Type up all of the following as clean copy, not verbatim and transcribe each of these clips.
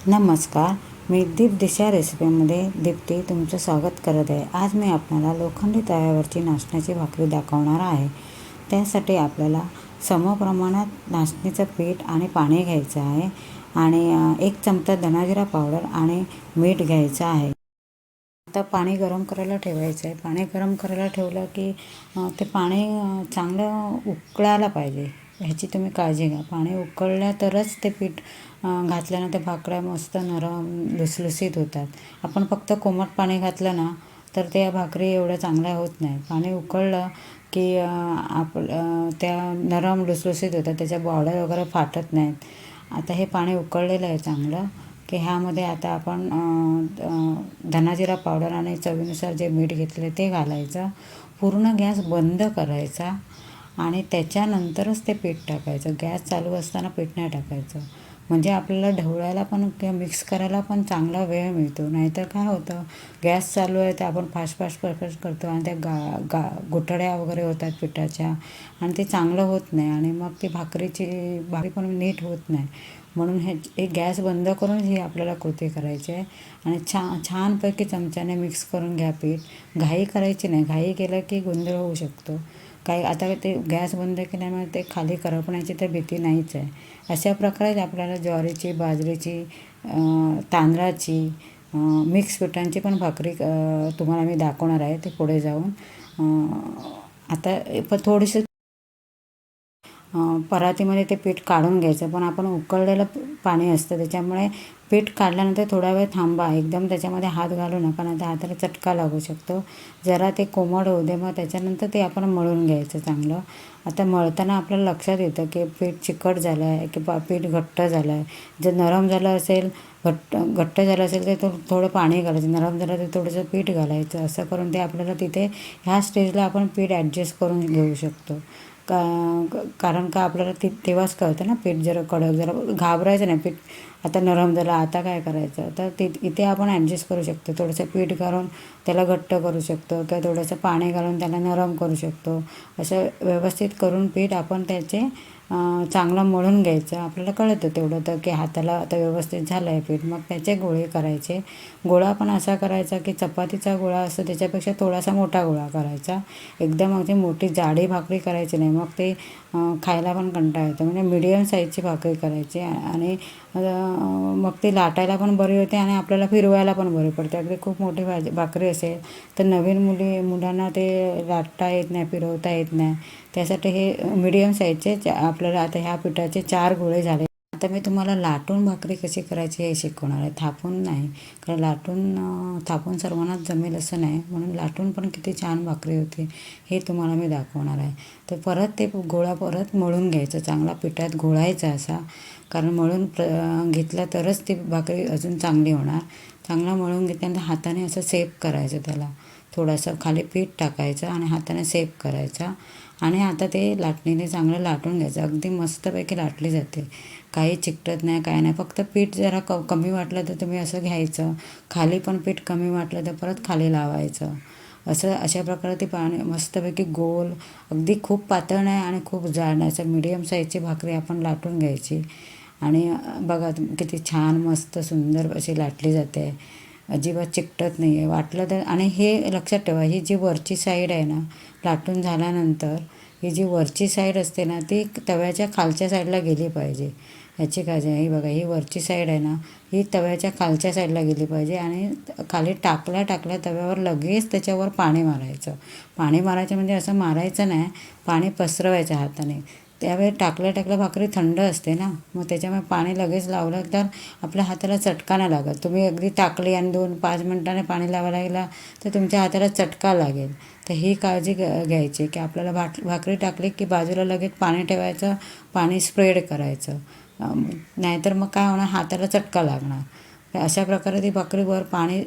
नमस्कार, मी दीप दिशा रेसिपीमध्ये दीप्ती तुमचं स्वागत करत आहे. आज मी आपल्याला लोखंडी तव्यावरची नाचण्याची भाकरी दाखवणार आहे. त्यासाठी आपल्याला समप्रमाणात नाचणीचं पीठ आणि पाणी घ्यायचं आहे आणि 1 चमचा धनाजिरा पावडर आणि मीठ घ्यायचं आहे. आता पाणी गरम करायला ठेवायचं आहे. पाणी गरम करायला ठेवलं की ते पाणी चांगलं उकळायला पाहिजे, ह्याची तुम्ही काळजी घ्या. पाणी उकळलं तरच ते पीठ घातल्यानं ते भाकऱ्या मस्त नरम लुसलुसीत होतात. आपण फक्त कोमट पाणी घातलं ना तर त्या भाकरी एवढ्या चांगल्या होत नाही. पाणी उकळलं की त्या नरम लुसलुसीत होतात, त्याच्या बॉर्डर वगैरे फाटत नाहीत. आता हे पाणी उकळलेलं आहे चांगलं की ह्यामध्ये आता आपण धनाजिरा पावडर आणि चवीनुसार जे मीठ घेतले ते घालायचं. पूर्ण गॅस बंद करायचा आणि त्याच्यानंतरच ते पीठ टाकायचं. गॅस चालू असताना पीठ नाही टाकायचं, म्हणजे आपल्याला ढवळायला पण किंवा मिक्स करायला पण चांगला वेळ मिळतो. नाहीतर काय होतं, गॅस चालू आहे तर आपण फास्ट करतो आणि त्या गुठळ्या वगैरे होतात पिठाच्या आणि ते चांगलं होत नाही आणि मग ती भाकरी पण नीट होत नाही. म्हणून हे गॅस बंद करून ही आपल्याला कृती करायची आहे आणि छानपैकी चमच्याने मिक्स करून घ्या पीठ. घाई करायची नाही, घाई केलं की गोंधळ होऊ शकतो. आता ते गॅस बंद केल्यामुळे ते खाली करपण्याची तर भीती नाहीच आहे. अशा प्रकारे आपल्याला ज्वारीची, बाजरीची, तांदळाची, मिक्स पिठांची पण भाकरी तुम्हाला मी दाखवणार आहे ते पुढे जाऊन. आता थोडीशी परातीमध्ये ते पीठ काढून घ्यायचं, पण आपण उकळलेलं पाणी असतं त्याच्यामुळे पीठ काढल्यानंतर थोडा वेळ थांबा. एकदम त्याच्यामध्ये हात घालू नका, नाही तर हाताला चटका लागू शकतो. जरा ते कोमट होऊ दे, मग त्याच्यानंतर ते आपण मळून घ्यायचं चांगलं. आता मळताना आपल्याला लक्षात येतं की पीठ चिकट झालं आहे की पीठ घट्ट झालं आहे. जर नरम झालं असेल, घट्ट झालं असेल तर थोडं पाणी घालायचं, नरम झालं तर थोडंसं पीठ घालायचं. असं करून ते आपल्याला तिथे ह्या स्टेजला आपण पीठ ॲडजस्ट करून घेऊ शकतो. कारण का आपल्याला तेव्हाच कळतं ना पीठ जरा कडक, जरा घाबरायचं नाही. पीठ आता नरम झालं, आता काय करायचं, तर इथे आपण ॲडजस्ट करू शकतो. थोडंसं पीठ घालून त्याला घट्ट करू शकतो किंवा थोडंसं पाणी घालून त्याला नरम करू शकतो. असं व्यवस्थित करून पीठ आपण त्याचे चांगलं मळून घ्यायचं. आपल्याला कळतं तेवढं तर की हाताला आता व्यवस्थित झालं आहे पीठ. मग त्याचे गोळे करायचे. गोळा पण असा करायचा की चपातीचा गोळा असतो त्याच्यापेक्षा थोडासा मोठा गोळा करायचा. एकदम अगदी मोठी जाडी भाकरी करायची नाही, मग ते खायला पण कंटाळा येतो. म्हणजे मीडियम साईजची भाकरी करायची आणि मग ती लाटायला पण बरी होते आणि आपल्याला फिरवायला पण बरी पडते. अगदी खूप मोठी भाकरी असेल तर नवीन मुलांना ते लाटता येत नाही, फिरवता येत नाही. त्यासाठी हे मीडियम साईजचे आपल्याला आता ह्या पिठाचे 4 गोळे झाले. आता मी तुम्हाला लाटून भाकरी कशी करायची हे शिकवणार आहे, थापून नाही. कारण थापून सर्वांनाच जमेल असं नाही, म्हणून लाटून पण किती छान भाकरी होते हे तुम्हाला मी दाखवणार आहे. तर परत ते गोळा मळून घ्यायचं, चांगला पिठात घोळायचा असा. कारण मळून घेतला तरच ती भाकरी अजून चांगली होणार. चांगला मळून घेतल्यानंतर हाताने असं सेप करायचं, त्याला थोडंसं खाली पीठ टाकायचं आणि हाताने सेप करायचा आणि आता ते लाटणीने चांगलं लाटून घ्यायचं. अगदी मस्तपैकी लाटली जाते, काही चिकटत नाही, काय नाही. फक्त पीठ जरा कमी वाटलं तर तुम्ही असं घ्यायचं, खाली पण पीठ कमी वाटलं तर परत खाली लावायचं. अशा प्रकारे ती मस्तपैकी गोल, अगदी खूप पातळ नाही आणि खूप जाड नाही, असं मीडियम साईजची भाकरी आपण लाटून घ्यायची. आणि बघा किती छान मस्त सुंदर अशी लाटली जाते, अजिबात चिकटत नाही आहे वाटलं तर. आणि हे लक्षात ठेवा, ही जी वरची साईड आहे ना, लाटून झाल्यानंतर ही जी वरची साईड असते ना ती तव्याच्या खालच्या साईडला गेली पाहिजे, ह्याची काळजी आहे. ही बघा, ही वरची साईड आहे ना, ही तव्याच्या खालच्या साईडला गेली पाहिजे आणि खाली टाकल्या तव्यावर लगेच त्याच्यावर पाणी मारायचं. पाणी मारायचं म्हणजे असं मारायचं नाही, पाणी पसरवायचं हाताने. त्यावेळी टाकल्या भाकरी थंड असते ना, मग त्याच्यामुळे पाणी लगेच लावलं तर आपल्या हाताला चटका नाही लागत. तुम्ही अगदी टाकली आणि 2-5 मिनिटांनी पाणी लावायला गेला तर तुमच्या हाताला चटका लागेल. तर ही काळजी घ्यायची की आपल्याला भाकरी टाकली की बाजूला लगेच पाणी ठेवायचं, पाणी स्प्रेड करायचं. नाहीतर मग काय होणार, हाताला चटका लागणार. अशा प्रकारे ती भाकरीवर पाणी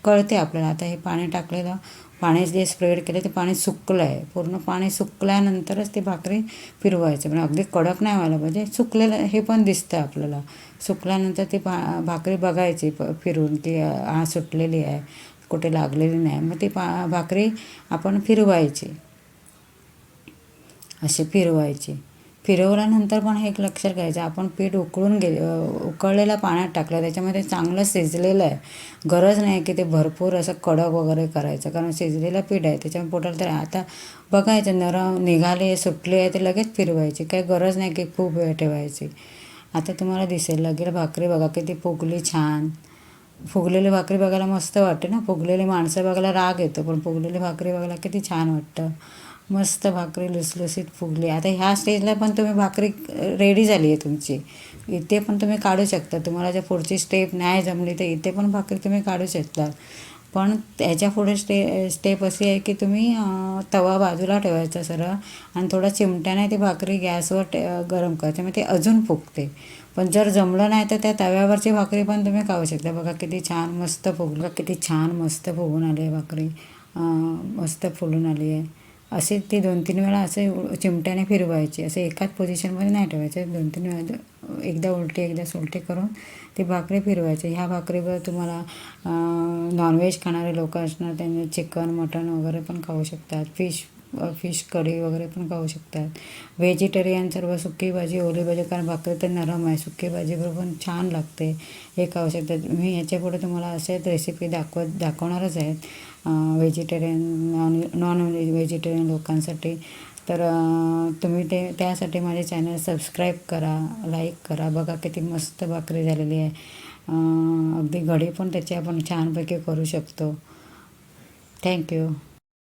कळते आपल्याला. आता हे पाणी टाकलेलं, पाणी जे स्प्रेड केलं ते पाणी सुकलं आहे. पूर्ण पाणी सुकल्यानंतरच ती भाकरी फिरवायचं, म्हणजे अगदी कडक नाही व्हायला पाहिजे. सुकलेलं हे पण दिसतं आपल्याला. सुकल्यानंतर ती भाकरी बघायची फिरून की सुटलेली आहे, कुठे लागलेली नाही. मग ती भाकरी आपण फिरवायची, अशी फिरवायची. फिरवल्यानंतर पण एक लक्षात घ्यायचं, आपण पीठ उकळलेल्या पाण्यात टाकलं, त्याच्यामध्ये चांगलं शिजलेलं आहे. गरज नाही की ते भरपूर असं कडक वगैरे करायचं, कारण शिजलेलं पीठ आहे त्याच्यामुळे पोटाला तर आता बघायचं नरम निघाले सुटले आहे ते लगेच फिरवायची, काही गरज नाही की खूप वेळ ठेवायची. आता तुम्हाला दिसेल लगेच भाकरी बघा किती फुगली छान. फुगलेली भाकरी बघायला मस्त वाटते ना, फुगलेली माणसं बघायला राग येतो, पण फुगलेली भाकरी बघायला किती छान वाटतं. मस्त भाकरी लुसलुसीत फुगली. आता ह्या स्टेजला पण तुम्ही भाकरी रेडी झाली आहे तुमची, इथे पण तुम्ही काढू शकता. तुम्हाला जर पुढची स्टेप नाही जमली तर इथे पण भाकरी तुम्ही काढू शकता. पण त्याच्या पुढे स्टेप अशी आहे की तुम्ही तवा बाजूला ठेवायचा सरळ आणि थोडा चिमट्याने ती भाकरी गॅसवर गरम करायची, मग ते अजून फुगते. पण जर जमलं नाही तर त्या तव्यावरची भाकरी पण तुम्ही खाऊ शकता. बघा किती छान मस्त फुगलं, किती छान मस्त फुगून आली आहे भाकरी, मस्त फुलून आली आहे. असे ती 2-3 वेळा असे चिमट्याने फिरवायची, असे एकाच पोझिशनमध्ये नाही ठेवायचे. 2-3 वेळा एकदा उलटी एकदा सुलटी करून ती भाकरी फिरवायची. ह्या भाकरीवर तुम्हाला नॉनव्हेज खाणारे लोक असणार त्यांनी चिकन मटण वगैरे पण खाऊ शकतात, फिश कढी वगैरे पण खाऊ शकतात. व्हेजिटेरियन सर्व सुकी भाजी ओली भाजी, कारण भाकरी तर नरम आहे, सुकी भाजीबरोबर पण छान लागते, हे खाऊ शकतात. मी ह्याच्यापुढे तुम्हाला असेच रेसिपी दाखवणारच आहेत व्हेजिटेरियन नॉन व्हेजिटेरियन लोकांसाठी. तर तुम्ही त्यासाठी माझे चॅनल सबस्क्राईब करा, लाईक करा. बघा किती मस्त भाकरी झालेली आहे. अगदी घडी पण त्याची आपण छानपैकी करू शकतो. थँक्यू.